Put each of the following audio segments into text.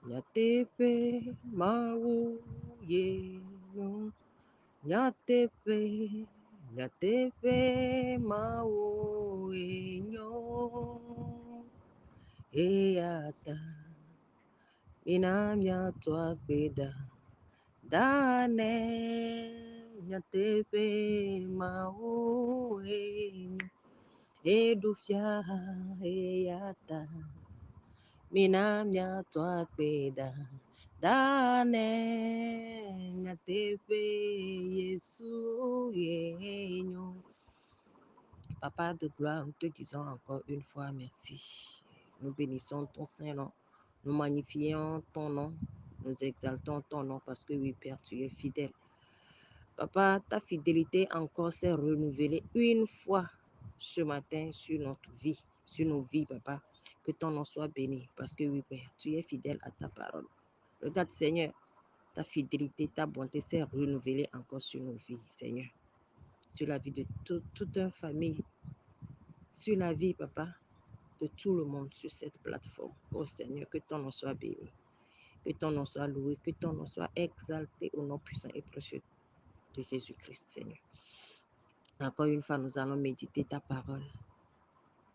Nyatepe mau yeno. Nyatepe, nyatepe mau yenyo. Eyata, inamya twakbeda. Dane, nyatepe mau yenyo. Edufia, eyata, minamya twakbeda. Dane, nyatepe, Yesu yenyo. Papa de gloire, nous te disons encore une fois merci. Nous bénissons ton Saint-Nom. Nous magnifions ton nom. Nous exaltons ton nom parce que oui, Père, tu es fidèle. Papa, ta fidélité encore s'est renouvelée une fois ce matin sur notre vie, sur nos vies, Papa. Que ton nom soit béni parce que oui, Père, tu es fidèle à ta parole. Regarde, Seigneur, ta fidélité, ta bonté s'est renouvelée encore sur nos vies, Seigneur. Sur la vie de toute une famille, sur la vie, Papa, de tout le monde sur cette plateforme. Oh Seigneur, que ton nom soit béni, que ton nom soit loué, que ton nom soit exalté au nom puissant et précieux de Jésus-Christ, Seigneur. Encore une fois, nous allons méditer ta parole.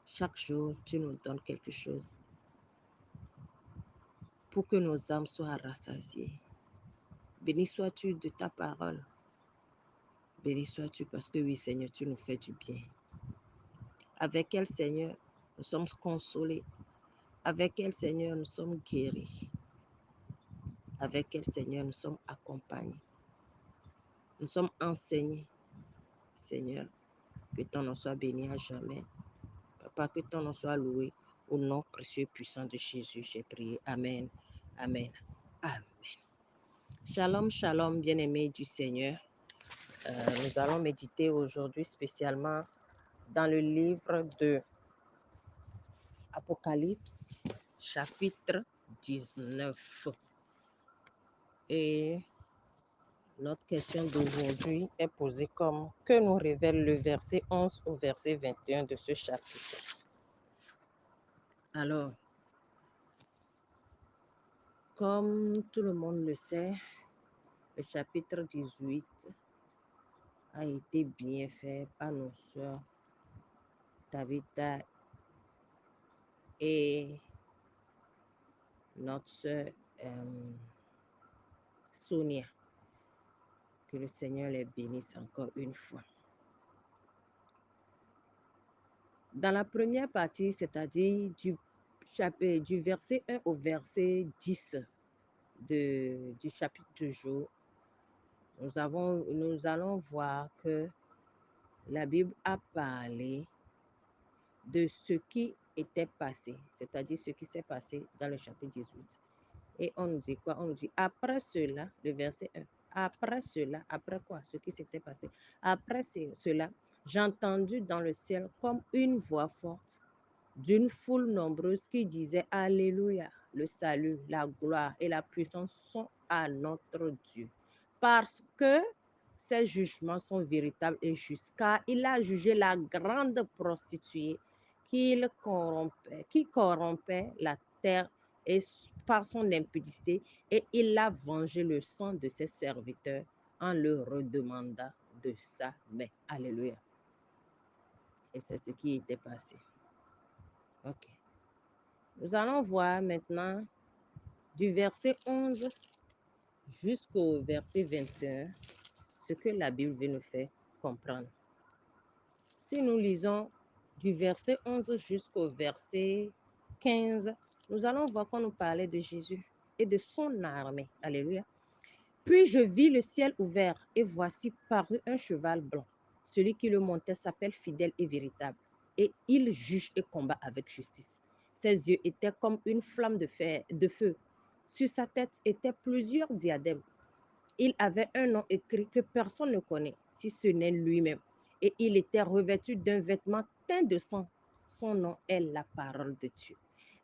Chaque jour, tu nous donnes quelque chose pour que nos âmes soient rassasiées. Béni sois-tu de ta parole. Béni sois-tu parce que oui, Seigneur, tu nous fais du bien. Avec elle, Seigneur, nous sommes consolés. Avec elle, Seigneur, nous sommes guéris. Avec elle, Seigneur, nous sommes accompagnés. Nous sommes enseignés. Seigneur, que ton nom soit béni à jamais. Papa, que ton nom soit loué. Au nom précieux et puissant de Jésus, j'ai prié. Amen. Amen. Amen. Shalom, shalom, bien-aimés du Seigneur. Nous allons méditer aujourd'hui spécialement dans le livre de Apocalypse, chapitre 19. Et notre question d'aujourd'hui est posée comme: que nous révèle le verset 11 au verset 21 de ce chapitre? Alors, comme tout le monde le sait, le chapitre 18 a été bien fait par nos sœurs Tabitha et notre sœur Sonia. Que le Seigneur les bénisse encore une fois. Dans la première partie, c'est-à-dire du verset 1 au verset 10 du chapitre du jour, nous allons voir que la Bible a parlé de ce qui était passé, c'est-à-dire ce qui s'est passé dans le chapitre 18. Et on nous dit quoi? On nous dit après cela, le verset 1, après cela, après quoi? Ce qui s'était passé. Après cela, j'ai entendu dans le ciel comme une voix forte d'une foule nombreuse qui disait: Alléluia, le salut, la gloire et la puissance sont à notre Dieu. Parce que ses jugements sont véritables et justes, car il a jugé la grande prostituée qui corrompait la terre et par son impudicité, et il a vengé le sang de ses serviteurs en leur redemandant de sa main. Alléluia. Et c'est ce qui était passé. Ok. Nous allons voir maintenant du verset 11 jusqu'au verset 21 ce que la Bible veut nous faire comprendre. Si nous lisons du verset 11 jusqu'au verset 15, nous allons voir qu'on nous parlait de Jésus et de son armée. Alléluia. Puis je vis le ciel ouvert et voici parut un cheval blanc. Celui qui le montait s'appelle fidèle et véritable, et il juge et combat avec justice. Ses yeux étaient comme une flamme de feu. Sur sa tête étaient plusieurs diadèmes. Il avait un nom écrit que personne ne connaît, si ce n'est lui-même. Et il était revêtu d'un vêtement teint de sang. Son nom est la parole de Dieu.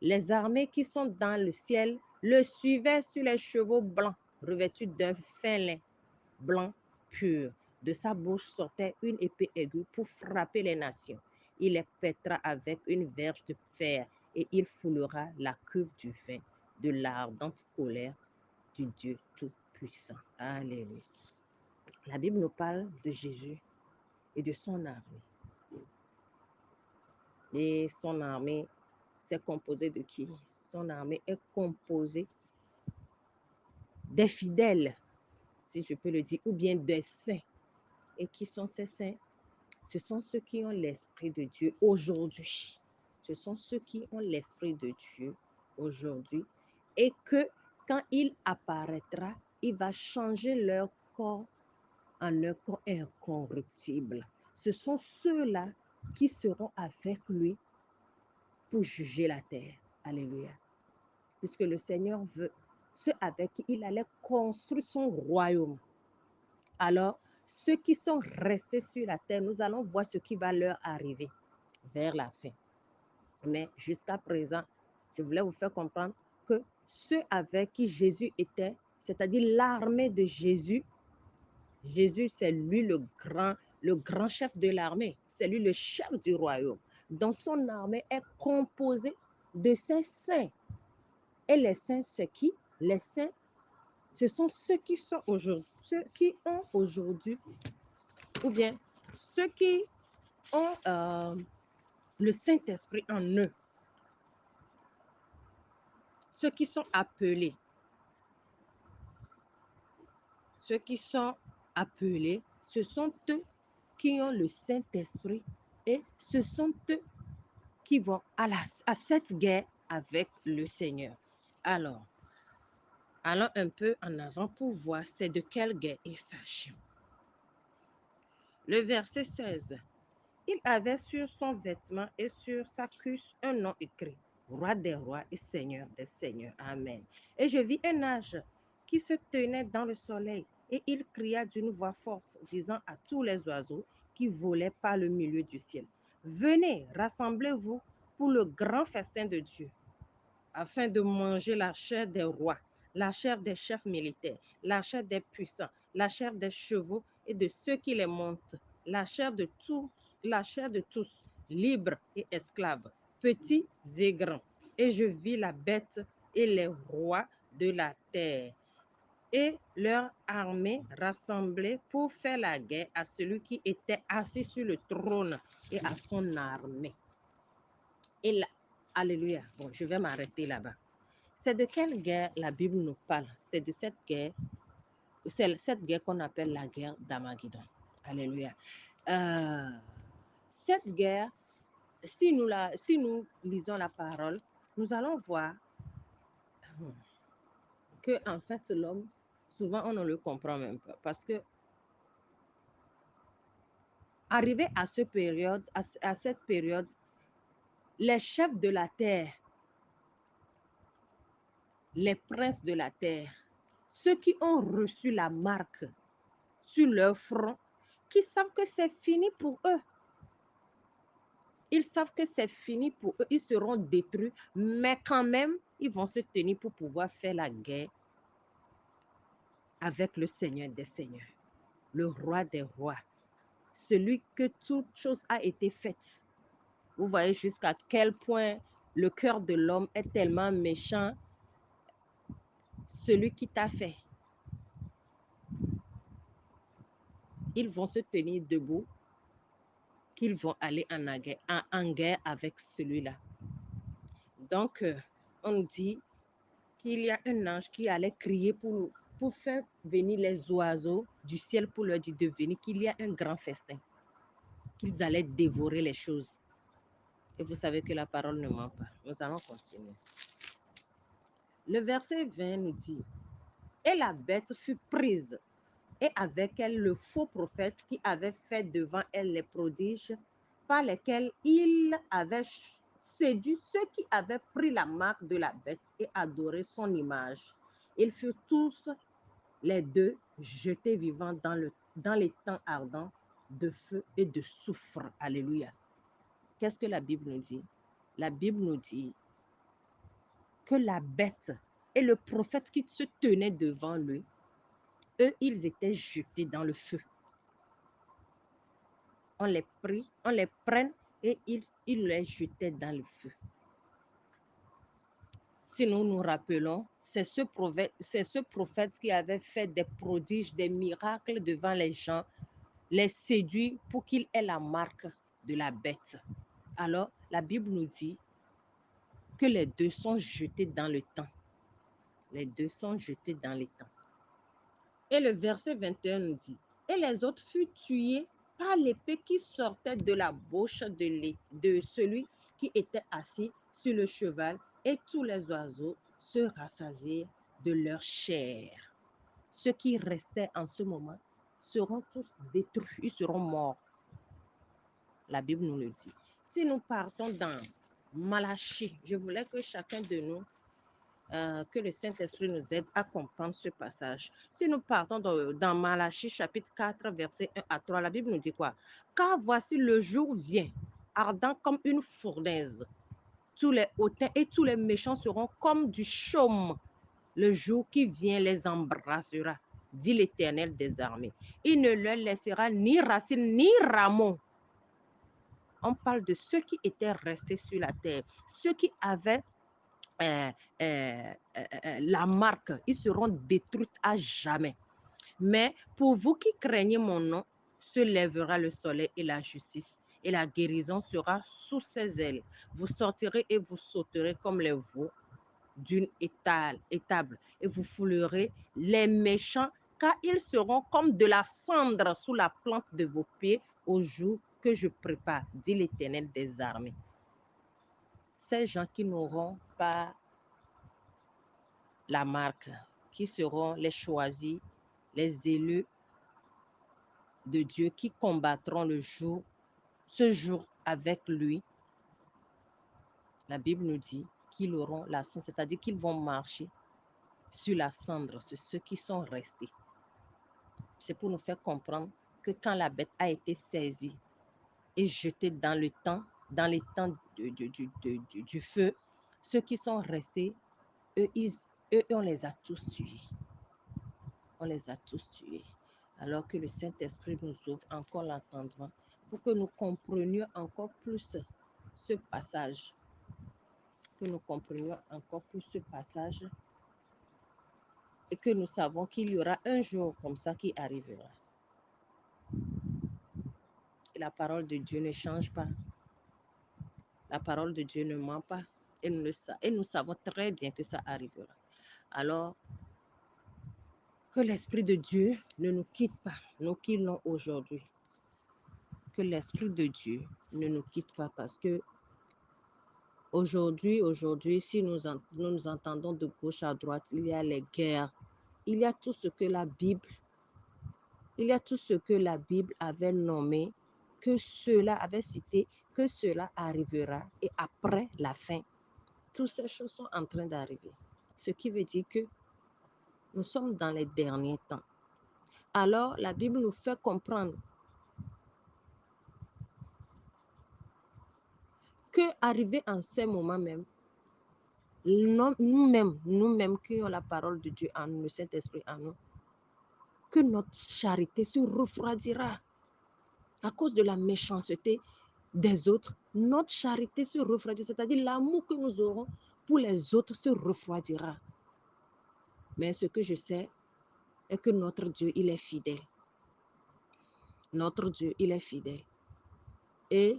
Les armées qui sont dans le ciel le suivaient sur les chevaux blancs, revêtus d'un fin lin blanc pur. De sa bouche sortait une épée aiguë pour frapper les nations. Il les pètera avec une verge de fer et il foulera la cuve du vin de l'ardente colère du Dieu Tout-Puissant. Alléluia. La Bible nous parle de Jésus et de son armée. Et son armée, c'est composé de qui? Son armée est composée des fidèles, si je peux le dire, ou bien des saints. Et qui sont ces saints? Ce sont ceux qui ont l'Esprit de Dieu aujourd'hui. Ce sont ceux qui ont l'Esprit de Dieu aujourd'hui. Et que quand il apparaîtra, il va changer leur corps en un corps incorruptible. Ce sont ceux-là qui seront avec lui pour juger la terre. Alléluia. Puisque le Seigneur veut ceux avec qui il allait construire son royaume. Alors, ceux qui sont restés sur la terre, nous allons voir ce qui va leur arriver vers la fin. Mais jusqu'à présent, je voulais vous faire comprendre que ceux avec qui Jésus était, c'est-à-dire l'armée de Jésus, Jésus, c'est lui le grand chef de l'armée, c'est lui le chef du royaume. Donc son armée est composée de ses saints. Et les saints, c'est qui? Les saints, ce sont ceux qui sont aujourd'hui, ceux qui ont aujourd'hui, ou bien ceux qui ont le Saint-Esprit en eux, ceux qui sont appelés, ceux qui sont appelés, ce sont eux qui ont le Saint-Esprit et ce sont eux qui vont à cette guerre avec le Seigneur. Alors, allons un peu en avant pour voir c'est de quelle guerre il s'agit. Le verset 16. Il avait sur son vêtement et sur sa cuisse un nom écrit, Roi des rois et Seigneur des seigneurs. Amen. Et je vis un âge qui se tenait dans le soleil, et il cria d'une voix forte, disant à tous les oiseaux qui volaient par le milieu du ciel, venez, rassemblez-vous pour le grand festin de Dieu, afin de manger la chair des rois, la chair des chefs militaires, la chair des puissants, la chair des chevaux et de ceux qui les montent, la chair de tous, libres et esclaves, petits et grands. Et je vis la bête et les rois de la terre et leur armée rassemblée pour faire la guerre à celui qui était assis sur le trône et à son armée. Et là, alléluia. Bon, je vais m'arrêter là-bas. C'est de quelle guerre la Bible nous parle? C'est de cette guerre qu'on appelle la guerre d'Armageddon. Alléluia. Cette guerre, si nous lisons la parole, nous allons voir que en fait l'homme, souvent on ne le comprend même pas, parce que arrivé à cette période, les chefs de la terre, les princes de la terre, ceux qui ont reçu la marque sur leur front, qui savent que c'est fini pour eux. Ils savent que c'est fini pour eux, ils seront détruits, mais quand même, ils vont se tenir pour pouvoir faire la guerre avec le Seigneur des Seigneurs, le Roi des Rois, celui que toute chose a été faite. Vous voyez jusqu'à quel point le cœur de l'homme est tellement méchant, celui qui t'a fait. Ils vont se tenir debout, qu'ils vont aller en guerre avec celui-là. Donc, on dit qu'il y a un ange qui allait crier pour faire venir les oiseaux du ciel pour leur dire de venir, qu'il y a un grand festin, qu'ils allaient dévorer les choses. Et vous savez que la parole ne ment pas. Nous allons continuer. Le verset 20 nous dit, et la bête fut prise, et avec elle le faux prophète qui avait fait devant elle les prodiges par lesquels il avait séduit ceux qui avaient pris la marque de la bête et adoré son image. Ils furent tous les deux jetés vivants dans les temps ardents de feu et de soufre. Alléluia. Qu'est-ce que la Bible nous dit? La Bible nous dit que la bête et le prophète qui se tenait devant lui, eux, ils étaient jetés dans le feu. On les prenne et ils les jetaient dans le feu. Si nous nous rappelons, c'est ce prophète qui avait fait des prodiges, des miracles devant les gens, les séduit pour qu'ils aient la marque de la bête. Alors, la Bible nous dit que les deux sont jetés dans le temps. Les deux sont jetés dans les temps. Et le verset 21 nous dit, et les autres furent tués par l'épée qui sortait de la bouche de celui qui était assis sur le cheval, et tous les oiseaux se rassasièrent de leur chair. Ceux qui restaient en ce moment seront tous détruits, ils seront morts. La Bible nous le dit. Si nous partons dans Malachie, je voulais que chacun de nous, que le Saint-Esprit nous aide à comprendre ce passage. Si nous partons dans Malachie chapitre 4, verset 1 à 3, la Bible nous dit quoi? Car voici le jour vient, ardent comme une fournaise. Tous les hautains et tous les méchants seront comme du chaume. Le jour qui vient les embrassera, dit l'Éternel des armées. Il ne leur laissera ni racine ni rameau. On parle de ceux qui étaient restés sur la terre, ceux qui avaient la marque, ils seront détruits à jamais. Mais pour vous qui craignez mon nom, se lèvera le soleil et la justice, et la guérison sera sous ses ailes. Vous sortirez et vous sauterez comme les veaux d'une étable, et vous foulerez les méchants, car ils seront comme de la cendre sous la plante de vos pieds au jour que je prépare, dit l'Éternel des armées. Ces gens qui n'auront pas la marque, qui seront les choisis, les élus de Dieu qui combattront ce jour avec lui. La Bible nous dit qu'ils auront la cendre, c'est-à-dire qu'ils vont marcher sur la cendre, c'est ceux qui sont restés. C'est pour nous faire comprendre que quand la bête a été saisie et jetée dans les temps du feu, ceux qui sont restés, eux, on les a tous tués. On les a tous tués. Alors que le Saint-Esprit nous ouvre encore l'entendement pour que nous comprenions encore plus ce passage. Que nous comprenions encore plus ce passage et que nous savons qu'il y aura un jour comme ça qui arrivera. Et la parole de Dieu ne change pas. La parole de Dieu ne ment pas. Et nous savons très bien que ça arrivera. Alors, que l'Esprit de Dieu ne nous quitte pas, nous qui l'ont aujourd'hui. Que l'Esprit de Dieu ne nous quitte pas parce que aujourd'hui, si nous entendons de gauche à droite, il y a les guerres, il y a tout ce que la Bible avait nommé, que cela avait cité, que cela arrivera et après la fin. Toutes ces choses sont en train d'arriver. Ce qui veut dire que nous sommes dans les derniers temps. Alors, la Bible nous fait comprendre que arrivé en ce moment même, nous-mêmes qui avons la parole de Dieu en nous, le Saint-Esprit en nous, que notre charité se refroidira à cause de la méchanceté des autres. Notre charité se refroidira, c'est-à-dire l'amour que nous aurons pour les autres se refroidira. Mais ce que je sais est que notre Dieu, il est fidèle. Notre Dieu, il est fidèle. Et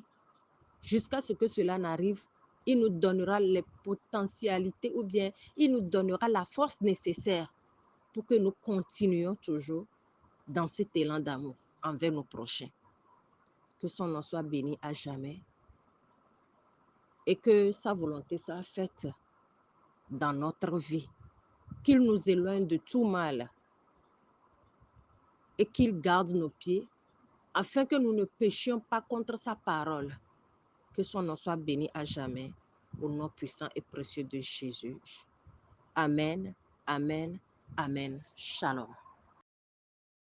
jusqu'à ce que cela n'arrive, il nous donnera les potentialités ou bien il nous donnera la force nécessaire pour que nous continuions toujours dans cet élan d'amour envers nos prochains. Que son nom soit béni à jamais et que sa volonté soit faite dans notre vie. Qu'il nous éloigne de tout mal et qu'il garde nos pieds afin que nous ne péchions pas contre sa parole. Que son nom soit béni à jamais au nom puissant et précieux de Jésus. Amen, amen, amen. Shalom.